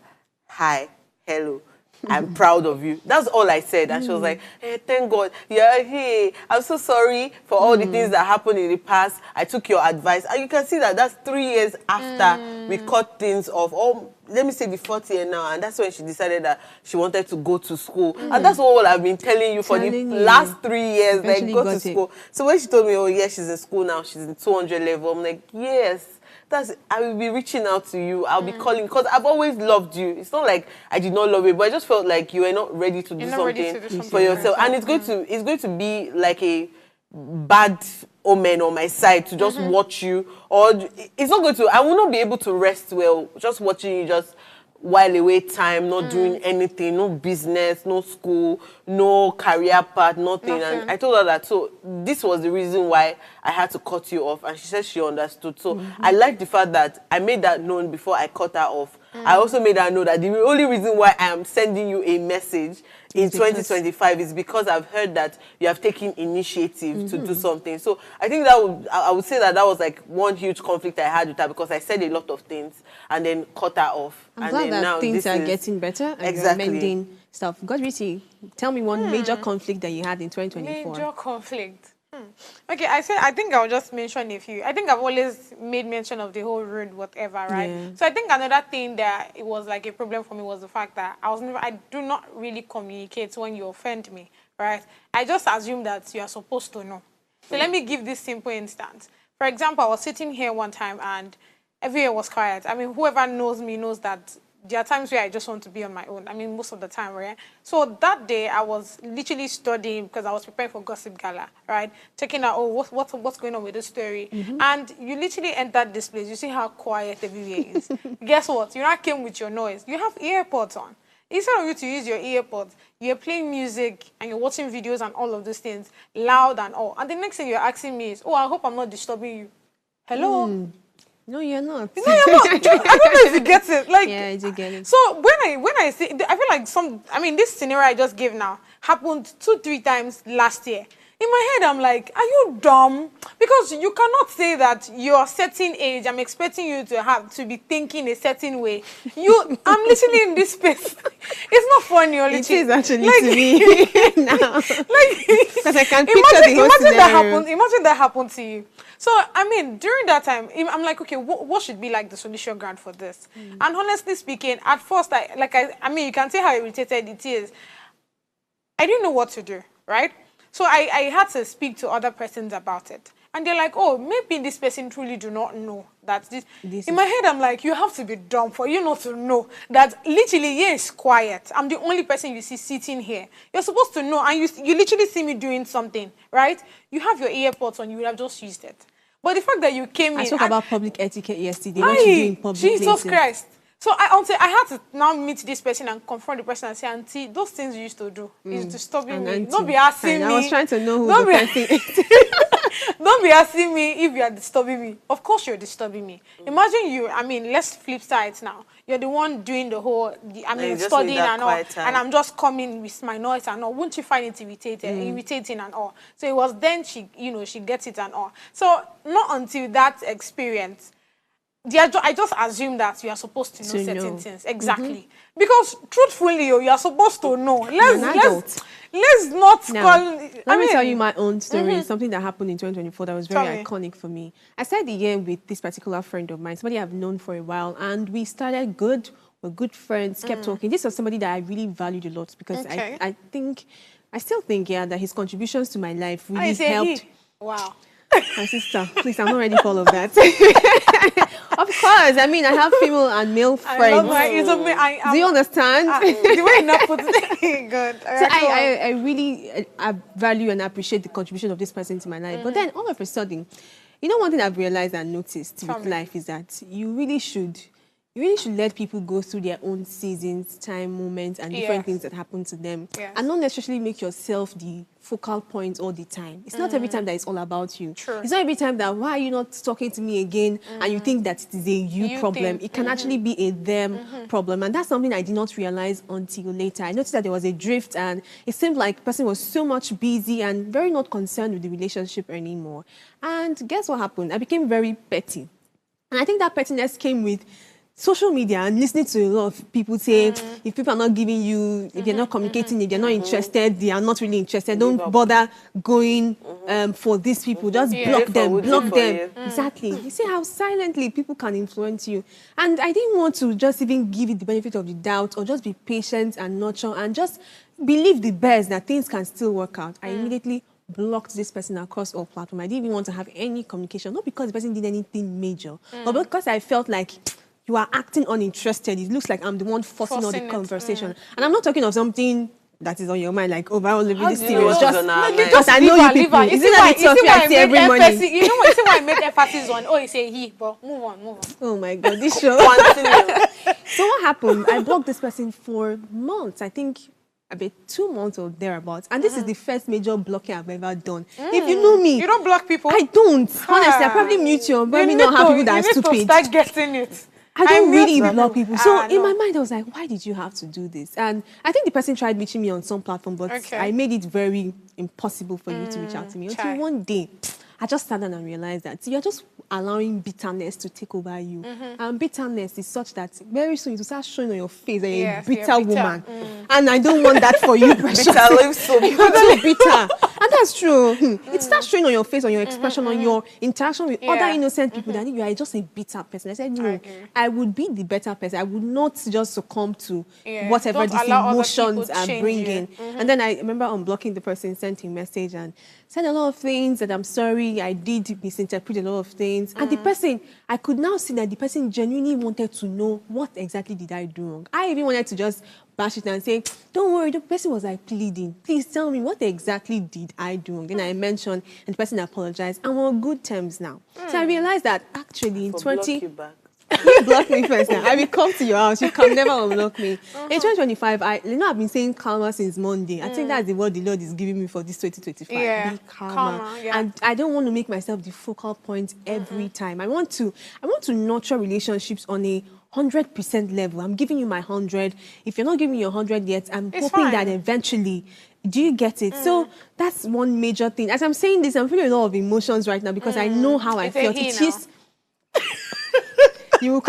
hi, hello. I'm proud of you. That's all I said. And she was like, hey, thank God. Yeah, hey, I'm so sorry for all the things that happened in the past. I took your advice. And you can see that that's 3 years after we cut things off. Oh, let me say the 4th year now. And that's when she decided that she wanted to go to school. And that's all I've been telling you for the last 3 years. Like, go to school. So when she told me, oh, yeah, she's in school now. She's in 200 level. I'm like, yes. I will be reaching out to you. I'll be calling because I've always loved you. It's not like I did not love you, but I just felt like you were not ready to do something for yourself. And it's going to be like a bad omen on my side to just watch you, or it's not going to. I will not be able to rest well just watching you just while away time, not doing anything, no business, no school, no career path, nothing. And I told her that. So this was the reason why I had to cut you off. And she said she understood. So I like the fact that I made that known before I cut her off. I also made her know that the only reason why I am sending you a message in 2025 is because I've heard that you have taken initiative to do something. So I think that I would say that was like one huge conflict I had with her, because I said a lot of things and then cut her off. I'm glad that things are getting better and you're mending stuff. Godwin, tell me one major conflict that you had in 2024. Major conflict. Okay, I think I'll just mention a few. I think I've always made mention of the whole road, whatever, right? Yeah. So I think another thing that it was like a problem for me was the fact that I do not really communicate when you offend me, right? I just assume that you are supposed to know. So let me give this simple instance. For example, I was sitting here one time and everywhere was quiet. I mean, whoever knows me knows that there are times where I just want to be on my own. I mean, most of the time, right? So that day, I was literally studying because I was preparing for Gossip Gala, right? Checking out, oh, what's going on with this story. And you literally entered this place. You see how quiet everywhere is. Guess what? You now came with your noise. You have earpods on. Instead of you to use your earpods, you're playing music and you're watching videos and all of those things, loud and all. And the next thing you're asking me is, oh, I hope I'm not disturbing you. Hello? No, you're not. No, you're not. I don't know if you get it. Like, yeah, I do get it. So when I see, I feel like this scenario I just gave now happened 2-3 times last year. In my head, I'm like, are you dumb? Because you cannot say that you're a certain age. I'm expecting you to be thinking a certain way. I'm listening in this space. It's not funny, or it is actually to me now. Because I can picture the whole imagine that happened to you. So, I mean, during that time, I'm like, okay, what should be like the solution ground for this? And honestly speaking, at first, I mean, you can see how irritated it is. I didn't know what to do, right? So I had to speak to other persons about it. And they're like, oh, maybe this person truly do not know that this in my head, I'm like, you have to be dumb for you not to know that literally, yes, quiet. I'm the only person you see sitting here. You're supposed to know, and you literally see me doing something, right? You have your earpods on, you would have just used it. But the fact that you came in... I talked about public etiquette yesterday. What you do in public Jesus places. Christ. So I had to now meet this person and confront the person and say, Auntie, those things you used to do is disturbing me. Auntie. Don't be asking me. I was trying to know who the person is. Don't be asking me if you are disturbing me. Of course you're disturbing me. Imagine you, let's flip sides now. You're the one doing the whole, studying and all. And I'm just coming with my noise and all. Wouldn't you find it irritating and all? So it was then she gets it and all. So not until that experience, I just assume that you are supposed to know certain things. Exactly. Because truthfully, you are supposed to know. Let's not call... Let me tell you my own story. Something that happened in 2024 that was very iconic for me. I started the year with this particular friend of mine, somebody I've known for a while, and we started good. We're good friends, kept talking. This was somebody that I really valued a lot because I still think that his contributions to my life really helped. Wow. My sister, please, I'm not ready for all of that. Of course, I have female and male friends. Do you understand? The way you put it, good. So I really value and appreciate the contribution of this person to my life. But then all of a sudden, one thing I've realized and noticed with life is that you really should you really should let people go through their own seasons, time, moments, and different things that happen to them. And not necessarily make yourself the focal point all the time. It's not every time that it's all about you. True. It's not every time that, why are you not talking to me again? And you think that it is a you problem. It can actually be a them problem. And that's something I did not realize until later. I noticed that there was a drift, and it seemed like the person was so much busy and very not concerned with the relationship anymore. And guess what happened? I became very petty. And I think that pettiness came with social media and listening to a lot of people say, if people are not giving you, if they're not communicating, if they're not interested, they are not really interested. Don't bother going for these people. Just block them, block them. Exactly. You see how silently people can influence you. And I didn't want to just even give it the benefit of the doubt, or just be patient and nurture and just believe the best that things can still work out. I immediately blocked this person across all platforms. I didn't even want to have any communication, not because the person did anything major, but because I felt like you are acting uninterested. It looks like I'm the one forcing all the conversation. And I'm not talking of something that is on your mind, like, oh, I will this serious. Just I know you people. Is it that it's I see every morning? You know what? You see why I made emphasis on, oh, you say he, but move on. Oh my God, this show. So what happened? I blocked this person for months. I think about 2 months or thereabouts. And this is the first major blocking I've ever done. If you know me, you don't block people? I don't. Honestly, I probably mute you, but me not have people that are stupid. You need to start getting it. I don't really block people. So in my mind, I was like, why did you have to do this? And I think the person tried reaching me on some platform, but I made it very impossible for you to reach out to me. Until one day, I just sat down and realized that you're just allowing bitterness to take over you. And bitterness is such that very soon it will start showing on your face that you're a bitter woman. And I don't want that for you, precious. Bitter lives so You're too bitter. And that's true. It starts showing on your face, on your expression, on your interaction with other innocent people that you are just a bitter person. I said, no, I would be the better person. I would not just succumb to whatever these emotions are bringing. And then I remember unblocking the person, sent him a message and said a lot of things, that I'm sorry, I did misinterpret a lot of things. And the person, I could now see that the person genuinely wanted to know what exactly did I do wrong. I even wanted to just bash it and say, don't worry. The person was like pleading, please tell me what exactly did I do wrong. Then I mentioned, and the person apologized, and we're on good terms now. So I realized that actually in 20... You block me first now. I will come to your house. You can never unblock me. In 2025, I've been saying karma since Monday. I think that's the word the Lord is giving me for this 2025. Be karma. And I don't want to make myself the focal point every time. I want to nurture relationships on a 100% level. I'm giving you my 100. If you're not giving me your 100 yet, I'm hoping that eventually. Do you get it? So that's one major thing. As I'm saying this, I'm feeling a lot of emotions right now because I know how I felt. It is. You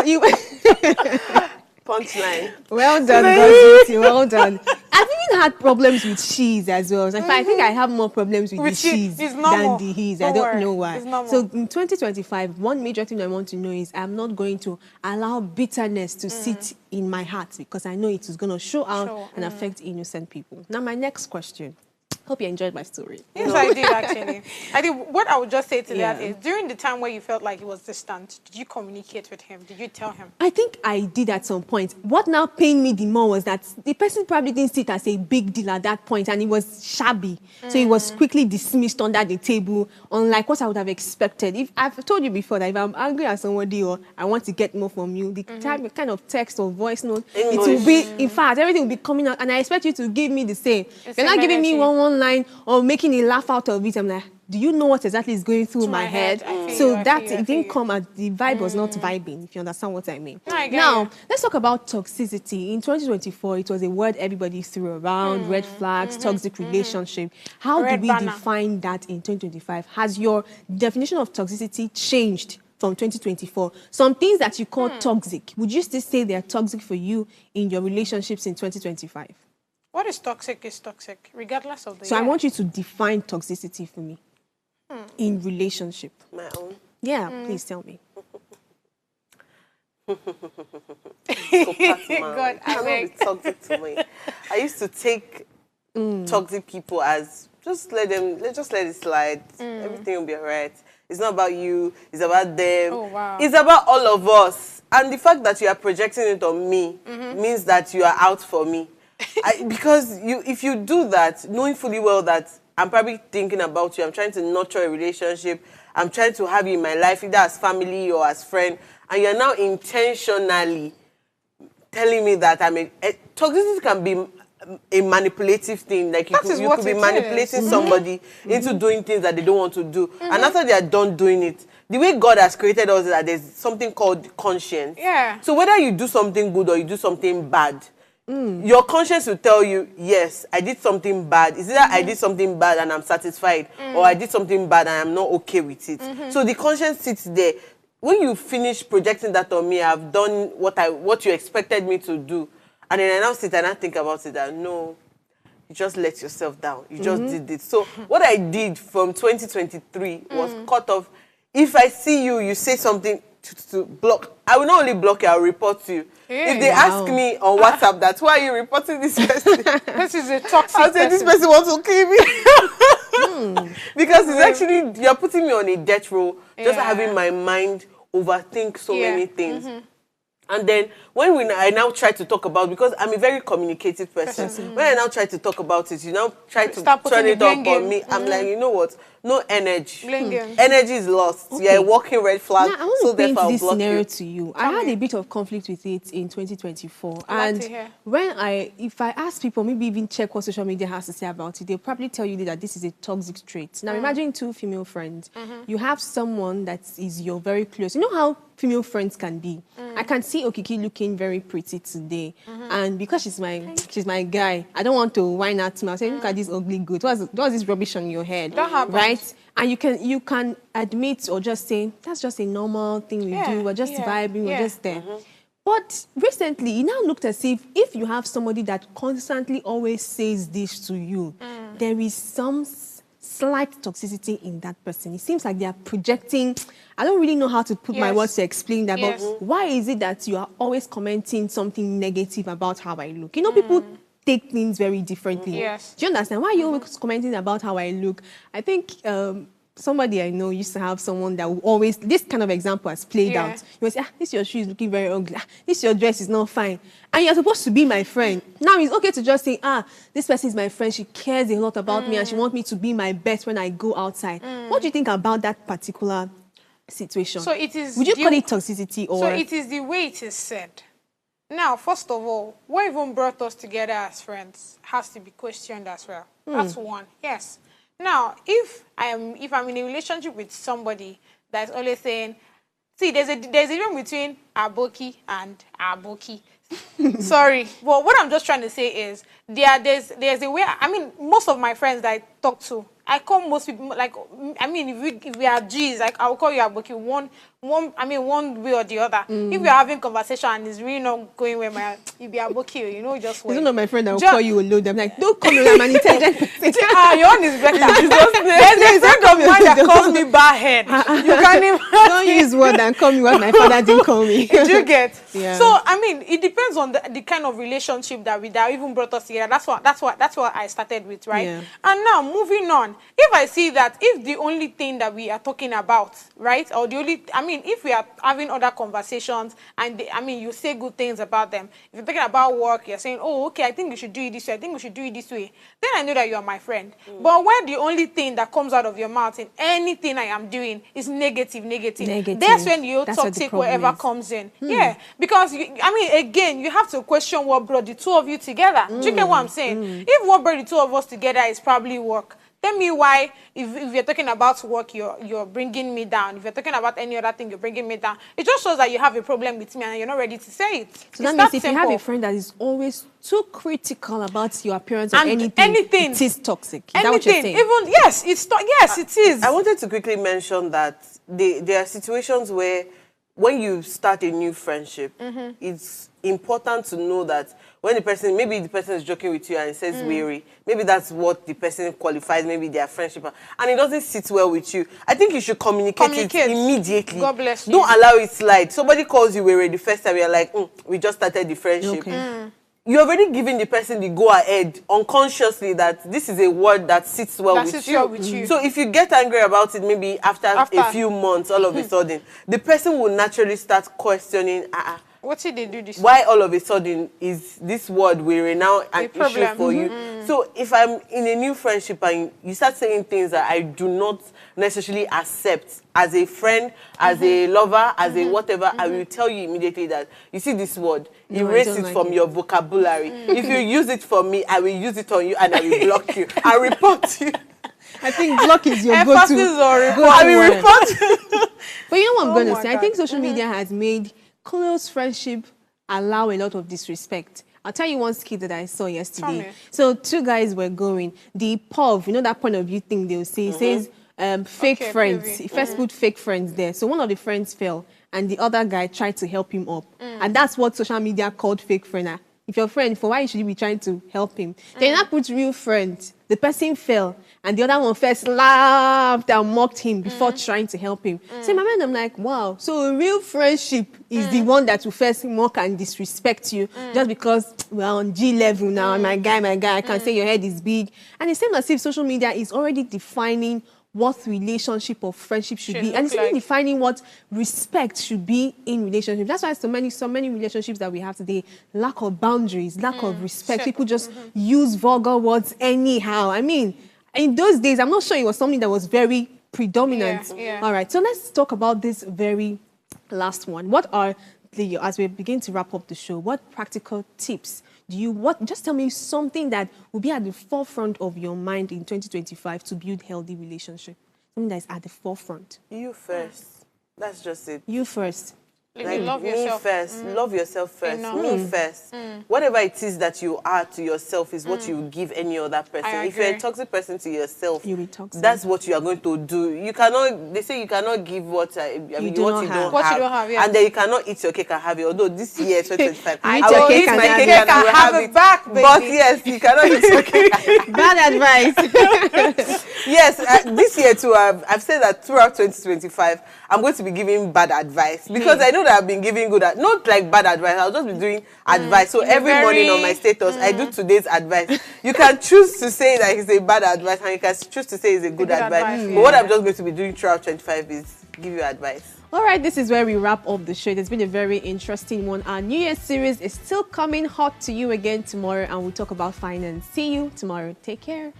punchline. Well done, God's well done. I've even had problems with she's as well. In fact, I think I have more problems with the she's than the he's. I don't know why. So in 2025, one major thing I want to know is I'm not going to allow bitterness to sit in my heart because I know it is going to show out and affect innocent people. Now, my next question. Hope you enjoyed my story. Yes, I did actually. What I would just say to that is, during the time where you felt like he was distant, did you communicate with him? Did you tell him? I think I did at some point. What now pained me the more was that the person probably didn't see it as a big deal at that point, and it was shabby. So it was quickly dismissed under the table, unlike what I would have expected. If I've told you before that if I'm angry at somebody or I want to get more from you, the kind of text or voice note, it will be, in fact, everything will be coming out, and I expect you to give me the same. You're not giving me one line or making a laugh out of it. I'm like, do you know what exactly is going through my head? So that it didn't come at the vibe was not vibing, if you understand what I mean. Now, let's talk about toxicity. In 2024, it was a word everybody threw around, red flags, toxic relationship. How do we define that in 2025? Has your definition of toxicity changed from 2024? Some things that you call toxic, would you still say they're toxic for you in your relationships in 2025? What is toxic, regardless of the So I want you to define toxicity for me in relationship. My own? Yeah, please tell me. God, I be toxic to me. I used to take toxic people as just let it slide. Everything will be alright. It's not about you. It's about them. Oh, wow. It's about all of us. And the fact that you are projecting it on me means that you are out for me. Because if you do that, knowing fully well that I'm probably thinking about you, I'm trying to nurture a relationship, I'm trying to have you in my life, either as family or as friend, and you're now intentionally telling me that toxicity can be a manipulative thing. Like you could be manipulating somebody into doing things that they don't want to do. And after they are done doing it, the way God has created us is that there's something called conscience. Yeah. So whether you do something good or you do something bad, your conscience will tell you, yes, I did something bad. Is it that I did something bad and I'm satisfied, or I did something bad and I'm not okay with it? So the conscience sits there. When you finish projecting that on me, I've done what you expected me to do, and then I now sit and I think about it that no, you just let yourself down. You just did it. So what I did from 2023 was cut off. If I see you, you say something to block, I will not only block you, I will report to you. If they ask me on WhatsApp that, why are you reporting this person? This is a toxic I'll say, this person wants to kill me. Because it's actually, you're putting me on a death row, just having my mind overthink so many things. And then when I now try to talk about, because I'm a very communicative person, when I now try to talk about it, you now try to turn it up on me. I'm like, you know what? No energy. Energy is lost. Okay. You're a walking red flag. Now, I want so to paint therefore this I'll block scenario you. to you. I had a bit of conflict with it in 2024. I'd like And to hear. if I ask people, maybe even check what social media has to say about it, they'll probably tell you that this is a toxic trait. Now, imagine two female friends. You have someone that is your very close. You know how female friends can be. I can see Okiki looking very pretty today. And because she's my guy, I don't want to whine at me. I'll say, look at this ugly goat. What's this rubbish on your head? That happens. Right? And you can admit or just say, that's just a normal thing we do. We're just vibing, we're just there. But recently, it now looked as if you have somebody that constantly always says this to you, there is some slight toxicity in that person. It seems like they are projecting. I don't really know how to put my words to explain that, but why is it that you are always commenting something negative about how I look? You know, people take things very differently. Do you understand? Why are you always commenting about how I look? I think somebody I know used to have someone that would always, this kind of example has played out. You would say, this your shoe is looking very ugly. This your dress is not fine. And you're supposed to be my friend. Now it's okay to just say, this person is my friend. She cares a lot about me and she wants me to be my best when I go outside. What do you think about that particular situation? So it is. Would you call it toxicity or? So it is the way it is said. Now, first of all, what even brought us together as friends has to be questioned as well. That's one. Yes. Now, if I'm in a relationship with somebody that's always saying, see, there's a difference between aboki and aboki. Sorry, but what I'm just trying to say is there's a way. I mean, most of my friends that I talk to, I call most people like. I mean, if we are G's, like I will call you aboki one way or the other. If we're having conversation and it's really not going where you be aboki, you know, just wait. It's not my friend that will call you alone. I'm like, don't call me, I'm an intelligent person. Your own is better. There's a friend of mine that calls me barhead. You can't even don't use word and call me what my father didn't call me. Did you get? Yeah. So I mean, it depends on the kind of relationship that even brought us together. That's what I started with, right? Yeah. And now moving on, if I see that if the only thing that we are talking about, right, or if we are having other conversations and you say good things about them, if you're talking about work, you're saying, oh, okay, I think you should do it this way, I think we should do it this way, then I know that you are my friend. But when the only thing that comes out of your mouth in anything I am doing is negative, that's when the toxic whatever comes in. Yeah, because again, you have to question what brought the two of you together. Do you get what I'm saying? If what brought the two of us together is probably work, tell me why, if you're talking about work, you're bringing me down. If you're talking about any other thing, you're bringing me down. It just shows that you have a problem with me and you're not ready to say it. So that means if you have a friend that is always too critical about your appearance or anything, it is toxic. Is that what you're saying? Even, yes, it is. I wanted to quickly mention that there are situations where when you start a new friendship, it's important to know that when maybe the person is joking with you and says weary, maybe that's what the person qualifies, maybe their friendship, and it doesn't sit well with you. I think you should communicate it immediately. God bless you. Don't allow it slide. Somebody calls you weary the first time, you're like, we just started the friendship. Okay. You're already giving the person the go-ahead unconsciously that this is a word that sits well with you. So if you get angry about it, maybe after a few months, all of a sudden, the person will naturally start questioning, what did they do this? Why all of a sudden is this word we're now an issue for you? So if I'm in a new friendship and you start saying things that I do not necessarily accept as a friend, as a lover, as a whatever. I will tell you immediately that, you see this word, No, I erase don't it like from it. your vocabulary. If you use it for me, I will use it on you and I will block you. I report you. I think block is your Emphasis go-to. on report. go-to I will word. report. But you know what I'm Oh going to my say? I God. think social media has made close friendship allow a lot of disrespect. I'll tell you one skit that I saw Tell yesterday. me. So two guys were going. The POV, you know that point of view thing they'll say, says fake Okay, friends. POV. He first put fake friends there. So one of the friends fell and the other guy tried to help him up. And that's what social media called fake friend. Ah, if your friend, for why should you be trying to help him? Then you now put real friend. The person fell, and the other one first laughed and mocked him before trying to help him. So in my mind, I'm like, wow. So a real friendship is the one that will first mock and disrespect you just because we're on G level now. And my guy, I can say your head is big. And it's same as if social media is already defining what relationship or friendship should be, and it's even defining what respect should be in relationship. That's why so many relationships that we have today, lack of boundaries, lack of respect. People just use vulgar words anyhow. I mean, in those days, I'm not sure it was something that was very predominant. Yeah. All right, so let's talk about this very last one. What are the, as we begin to wrap up the show, what practical tips do you, just tell me something that will be at the forefront of your mind in 2025 to build healthy relationship. Something that is at the forefront. You first. That's just it. You first. Like love me yourself. first. Love yourself first. Enough. Me first. Whatever it is that you are to yourself is what you give any other person. I If you're a agree. toxic person to yourself, You'll be toxic. that's what you are going to do. You cannot, they say you cannot give what, I mean, do what not you have. don't What you have. don't have, yeah. And then you cannot eat your cake and have it. Although this year, 2025, I I eat will your eat cake and my have cake it. and I will have it back, baby. But yes, you cannot eat your cake. Bad advice. Yes, this year too, I've said that throughout 2025, I'm going to be giving bad advice because I know that I've been giving good, not like bad advice, I'll just be doing advice. So every morning on my status, I do today's advice. You can choose to say that it's a bad advice and you can choose to say it's a good advice. But what I'm just going to be doing throughout 25 is give you advice. All right, this is where we wrap up the show. It's been a very interesting one. Our New Year's series is still coming hot to you again tomorrow, and we'll talk about finance. See you tomorrow. Take care.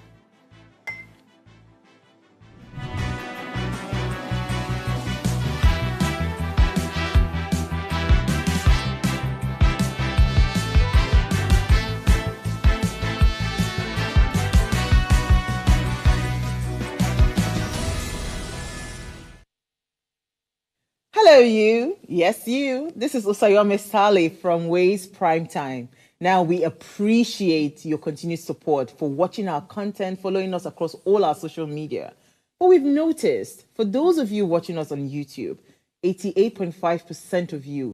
Hello, you. Yes, you. This is Osayome Sale from Ways Primetime. Now, we appreciate your continued support for watching our content, following us across all our social media. But we've noticed, for those of you watching us on YouTube, 88.5% of you